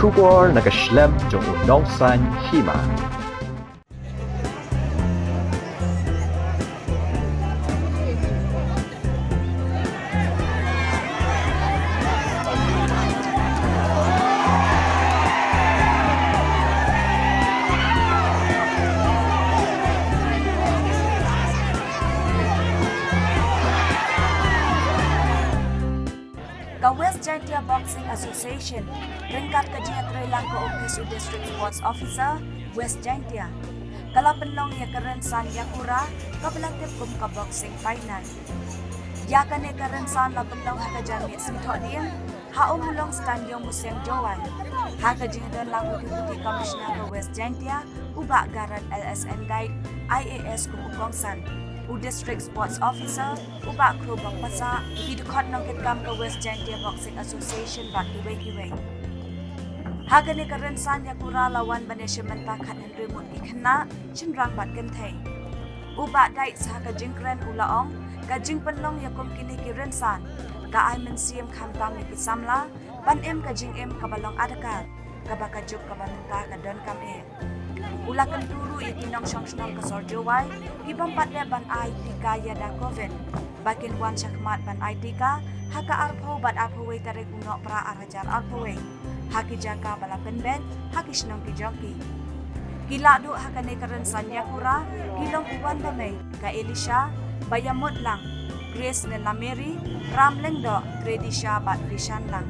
出国那个 Schlemm 中农山西马。Ka West Jaintia Boxing Association, ringkat ka jingatre lang ko Opisu District Sports Officer, West Jaintia. Kalapenlong ya kerensan yakura, kabelakit kum ka boxing final. Ya kane kerensan lapenlong haka jamit sintok diem, haumulong stadium musim Jowai. Haka jingdan lang ko deputy commissioner ka West Jaintia, ubak garat LSN Guide, IAS kum ukongsan. District Sports Officer, ubak kru bang pasa, hidukot nang kitkam ke West Jaintia Boxing Association bak kiway-kiway. Haga ni kerensan ya kura lawan management takat Henry Mut ikena, chenrang bat gentay. Ubak dait sahaga jingkren ulaong, ka jing penlong ya kum kini kerensan, ka ay mensiem kamtam ni kisamla, ban em ka jing em kabalong adakal, ka bakajuk ka banunta ka don kam e. Ulakan dulu ikinong siyang ka Sorjowai, ibang patya ban IT ka yada COVID. Bakin wan syakmat ban IT ka, haka arpo bat arpaway tarik unok pra arajar arpaway. Haki jaka balapan ben, haki sinong kijoki. Gila do haka ni kerensan yakura, gilong uwan damay, ka Elisha, bayamot lang, Grace nila Mary, Ramleng do, Gredisha bat Rishan lang.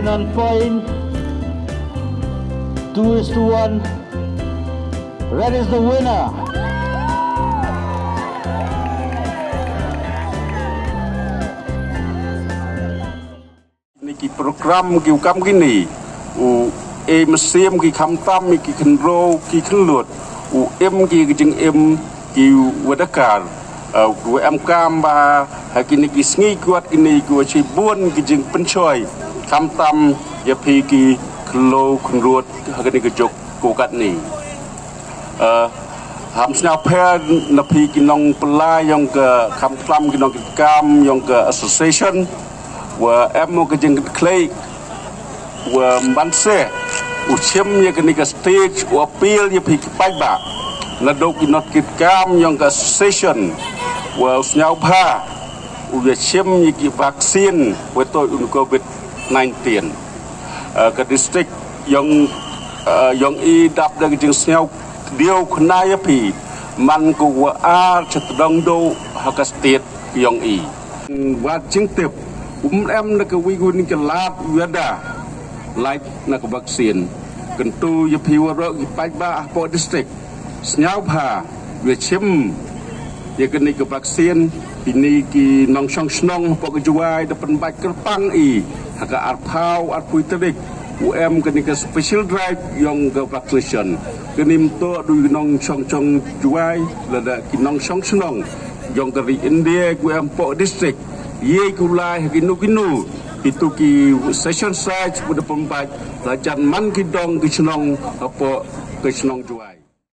On point 2:1. Red is the winner. Niki program kiu kam gini u em sim ki kham tam ki khnro ki khnlut u em ki jing em kiu wadakar u em kam ba hakini ki sngi kuat ini ku chi bun ki jing penchoi kham tam ya pi ki klo khnrut hakini ki jok ku kat ni ham sna phe na pi ki nong pla yong ka kham tam ki nong ki kam yong ka association wa em mo ke jeng klei wa banse u chem ye ke ni ka stage u appeal ye pi pai ba na do ki not kit kam yong ka session wa snyau pha u ye chem ye ki vaccine wa to un covid 19 ka district yong i dap da jeng snyau dio khna ye pi man ku wa a chat dong do ha ka state yong i wa jing tep em nak wigun ke lab wada like nak vaksin kentu ye piwaro ki pajba po district snyau pha we chim ye kini ke vaksin ini ki nong song snong po ke juai depan bak kerpang i haka arpau arpui terik em kini ke special drive yang ke vaccination kini mto du nong song song juai lada ki nong song snong yang dari India em po district ye kulai kinu itu ki session site pada pembaik lajan man ki dong ki senong apa ki senong juai.